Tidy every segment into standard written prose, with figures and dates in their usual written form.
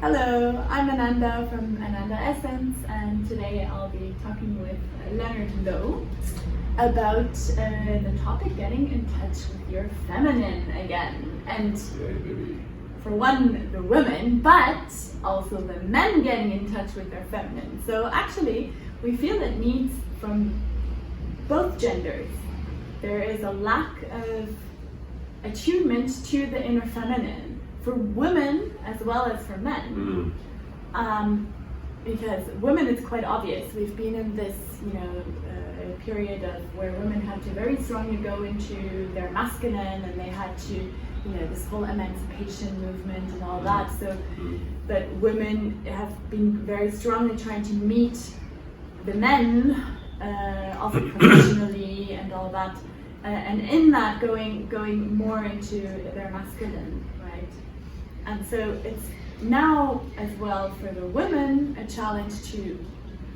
Hello, I'm Ananda from Ananda Essence, and today I'll be talking with Lenerd Louw about the topic getting in touch with your feminine again. And for one, the women, but also the men getting in touch with their feminine. So actually, we feel it needs from both genders. There is a lack of attunement to the inner feminine for women as well as for men. Because women, it's quite obvious. We've been in this, period of where women had to very strongly go into their masculine, and they had to, this whole emancipation movement and all that. So, but women have been very strongly trying to meet the men, also professionally and all that, and in that going more into their masculine, right? And so it's now as well for the women a challenge to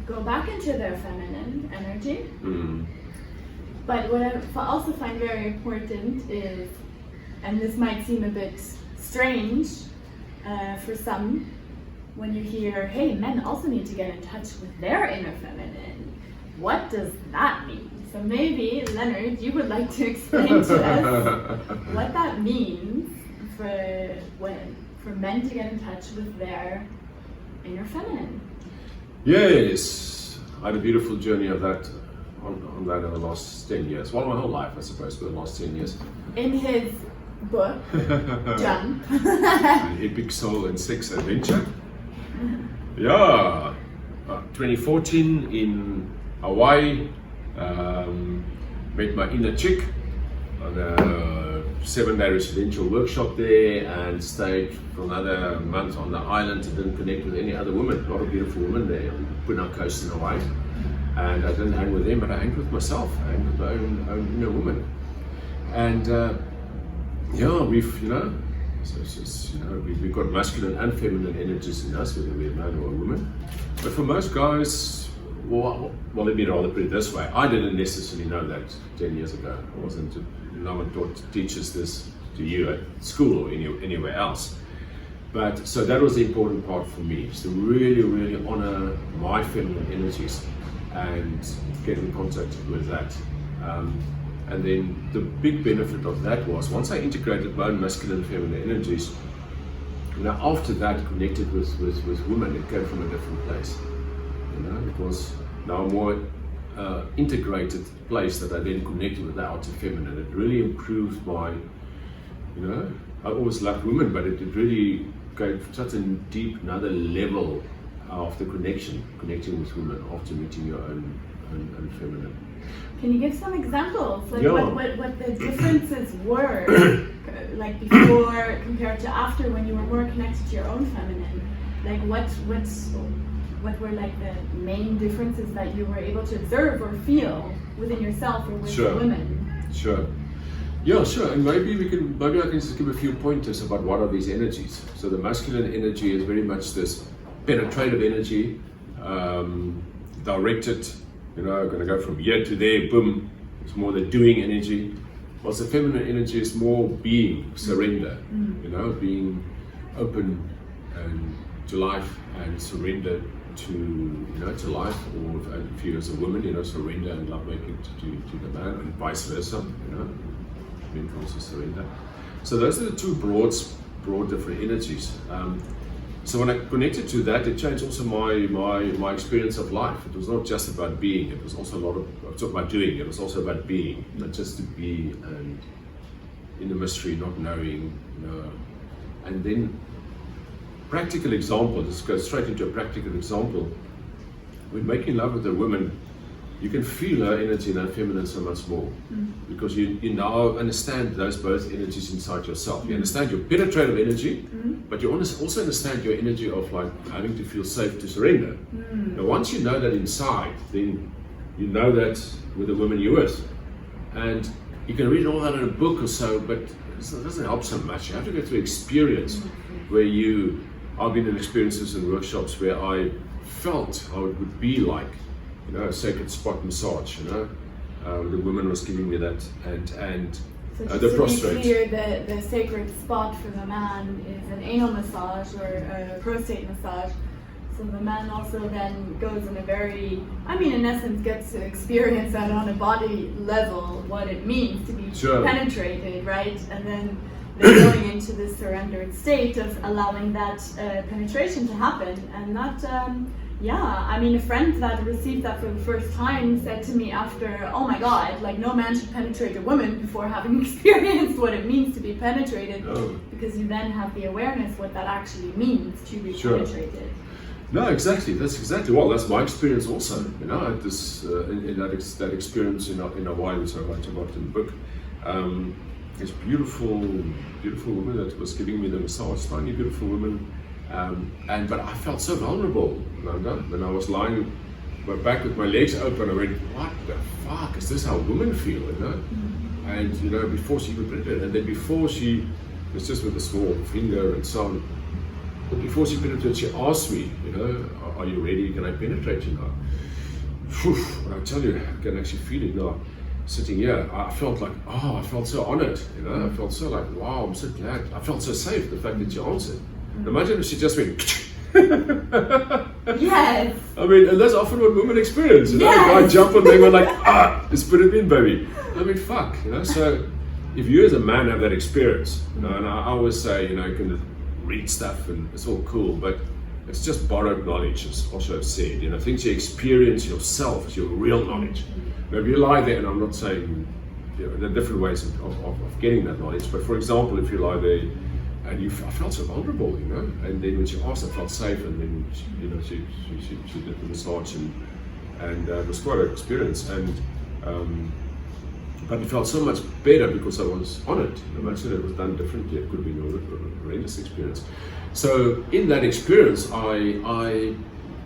go back into their feminine energy. But what I also find very important is, and this might seem a bit strange for some, when you hear, hey, men also need to get in touch with their inner feminine. What does that mean? So maybe, Lenerd, you would like to explain to us what that means for men to get in touch with their inner feminine. Yes, I had a beautiful journey of that on that in the last 10 years. Well, my whole life, I suppose, but the last 10 years. In his book, Jump. An Epic Soul and Sex Adventure. Yeah, 2014 in Hawaii, met my inner chick on a 7-day residential workshop there, and stayed for another month on the island and didn't connect with any other women. A lot of beautiful women there on the Puna coast in Hawaii. And I didn't hang with them, but I hanged with myself. I hanged with my own inner woman. And we've got masculine and feminine energies in us, whether we're man or a woman. But for most guys, well, let me rather put it this way. I didn't necessarily know that 10 years ago. I wasn't, no one teaches this to you at school or anywhere else. But so that was the important part for me, is to really, really honor my feminine energies and get in contact with that. And then the big benefit of that was, once I integrated my own masculine and feminine energies, after that connected with women, it came from a different place. It was now a more integrated place that I then connected with the outer feminine. It really improved my, I always loved women, but it really gave such a deep, another level of the connecting with women after meeting your own feminine. Can you give some examples, like what the differences were, like before compared to after, when you were more connected to your own feminine? Like what were like the main differences that you were able to observe or feel within yourself or with the women? Sure. Yeah, sure. And maybe I can just give a few pointers about what are these energies. So the masculine energy is very much this penetrative energy, directed, going to go from here to there, boom. It's more the doing energy. Whilst the feminine energy is more being, surrender, being open and to life and surrender to life, or if you as a woman, surrender and love making to the man, and vice versa, men can also surrender. So those are the two broad different energies. So when I connected to that, it changed also my experience of life. It was not just about being, it was also about doing. It was also about being, not just to be and in the mystery, not knowing, And then practical example, let's go straight into a practical example. When making love with a woman, you can feel her energy and her feminine so much more, because you now understand those both energies inside yourself. You understand your penetrative energy, but you also understand your energy of like having to feel safe to surrender. Now once you know that inside, then you know that with the woman you're with. And you can read all that in a book or so, but it doesn't help so much. You have to go through experience where I've been in experiences and workshops where I felt how it would be like, a sacred spot massage, the woman was giving me that, and So just the to prostrate. be clear, the sacred spot for the man is an anal massage or a prostate massage. So the man also then goes in a very, in essence, gets to experience that on a body level, what it means to be penetrated, right? And then they're going into this surrendered state of allowing that penetration to happen. And that, a friend that received that for the first time said to me after, oh my God, like no man should penetrate a woman before having experienced what it means to be penetrated, because you then have the awareness what that actually means to be penetrated. No, exactly. That's exactly that's my experience also. I had this in that experience in Hawaii, which I write about in the book. This beautiful woman that was giving me the massage, tiny beautiful woman, but I felt so vulnerable, Ananda, when I was lying back with my legs open. I went, what the fuck is this? How women feel, And before she could penetrate, and then before she was just with a small finger and so on. But before she penetrated, she asked me, are you ready? Can I penetrate you now? And I tell you, I can actually feel it now. Sitting here, I felt so honored, I felt so like, wow, I'm so glad. I felt so safe, the fact that she answered. Imagine if she just went, yes. And that's often what women experience, Yes. The guy jump on them and like, just put it in, baby. Fuck, so if you as a man have that experience, and I always say, you can read stuff and it's all cool, but it's just borrowed knowledge, as Osho said. Things you experience yourself is your real knowledge. Now, if you lie there, and I'm not saying there are different ways of getting that knowledge, but for example, if you lie there and I felt so vulnerable, and then when she asked, I felt safe, and then she did the massage, and it was quite an experience, but it felt so much better because I was on it. Imagine it was done differently, it could have been a horrendous experience. So in that experience, I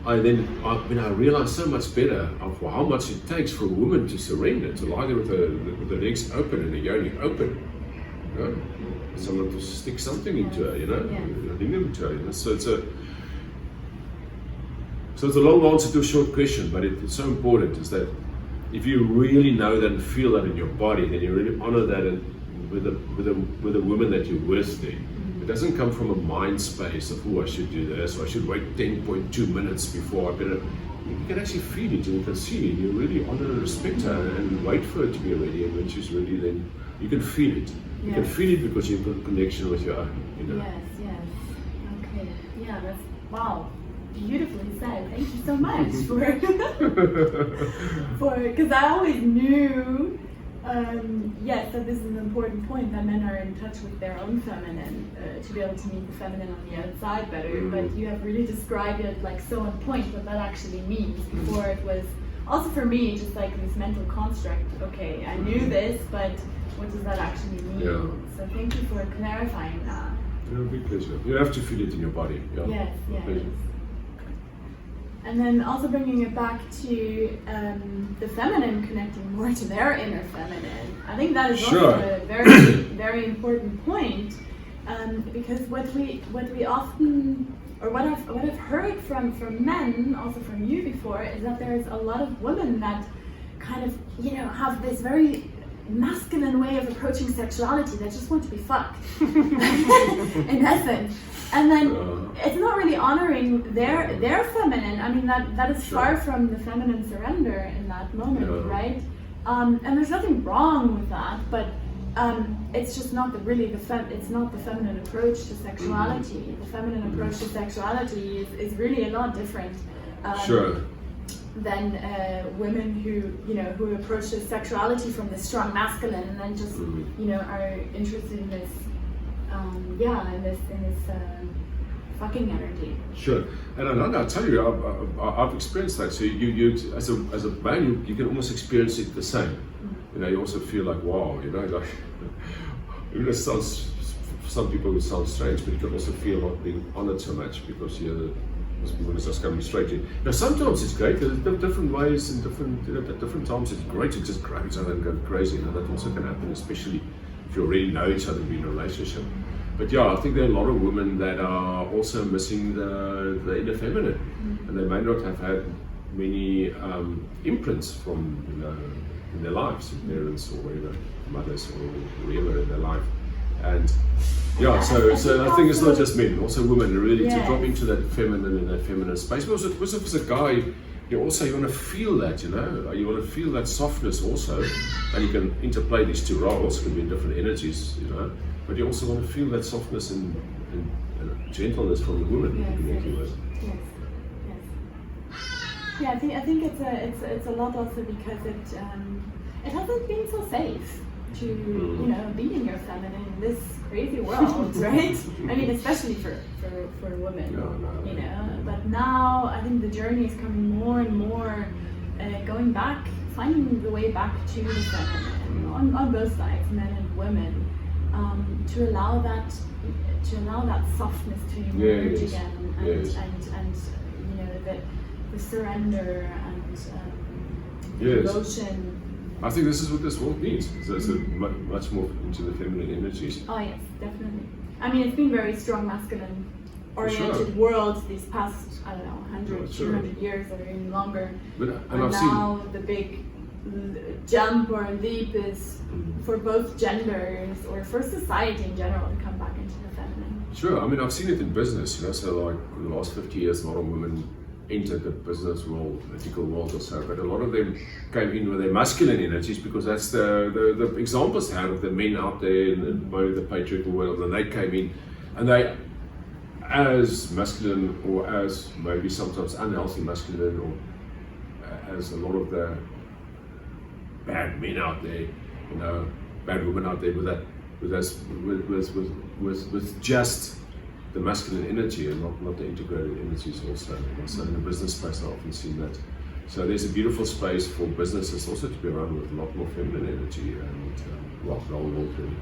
realized so much better of how much it takes for a woman to surrender, to lie there with her legs open and the yoni open. Someone to stick something into her, a lingam into her. So it's a long answer to a short question, but it's so important is that if you really know that and feel that in your body, then you really honor that with a woman that you're with there. It doesn't come from a mind space of, I should do this, or I should wait 10.2 minutes before I better. You can actually feel it, and you can see it. You really honor and respect her and wait for her to be ready, and when she's ready, then you can feel it. You can feel it because you've got a connection with your own, Yes. Okay. Yeah, that's, wow. Beautifully said. Thank you so much because I always knew, that this is an important point, that men are in touch with their own feminine, to be able to meet the feminine on the outside better. But you have really described it like so on point what that actually means. Before it was also for me just like this mental construct. Okay, I knew this, but what does that actually mean? Yeah. So thank you for clarifying that. Big pleasure. You have to feel it in your body. Yeah. Yes. And then also bringing it back to the feminine connecting more to their inner feminine. I think that is also a very, very important point, because what we often, or what I've heard from men, also from you before, is that there's a lot of women that kind of have this very masculine way of approaching sexuality that just want to be fucked, in essence. And then it's not really honoring their feminine. That is far from the feminine surrender in that moment, right? And there's nothing wrong with that, but it's just not it's not the feminine approach to sexuality. The feminine approach to sexuality is really a lot different than women who approach the sexuality from the strong masculine and then just are interested in this in this fucking energy. Sure, and Ananda, I'll tell you, I've experienced that. So you as a man, you can almost experience it the same. You also feel like, wow, like even it sounds, some people would sound strange, but you can also feel not being honored so much because this woman is just coming straight in. Now sometimes it's great. There's different ways and at different times it's great to just grab each other and go crazy. That also can happen, especially if you already know each other, be in a relationship. But I think there are a lot of women that are also missing the inner feminine, and they may not have had many imprints from their lives, parents or whatever, mothers or whoever in their life. And yeah, so I think it's not just men, also women, really to drop into that feminine and that feminine space. But also, because if it's a guy, you want to feel that, you want to feel that softness also, and you can interplay these two roles, can be in different energies, but you also want to feel that softness and gentleness from the woman you're connecting with. Yes. Yeah, I think it's a lot also because it hasn't been so safe to be in your feminine in this crazy world, right? I mean, especially for women, But now I think the journey is coming more and more, going back, finding the way back to the feminine on both sides, men and women, to allow that softness to emerge again, and the surrender and devotion. I think this is what this world needs. So it's much more into the feminine energies. Oh yes, definitely. I mean, it's been very strong masculine oriented world these past, 100, 200 years or even longer. And now the big jump or leap is for both genders or for society in general to come back into the feminine. Sure, I mean, I've seen it in business, so like in the last 50 years, a lot of women entered the business world, ethical world or so, but a lot of them came in with their masculine energies because that's the examples they had of the men out there in the patriarchal world, and they came in and they, as masculine or as maybe sometimes unhealthy masculine, or as a lot of the bad men out there, bad women out there with just the masculine energy and not the integrated energies also. So in the business space I often see that. So there's a beautiful space for businesses also to be around with a lot more feminine energy and role model really.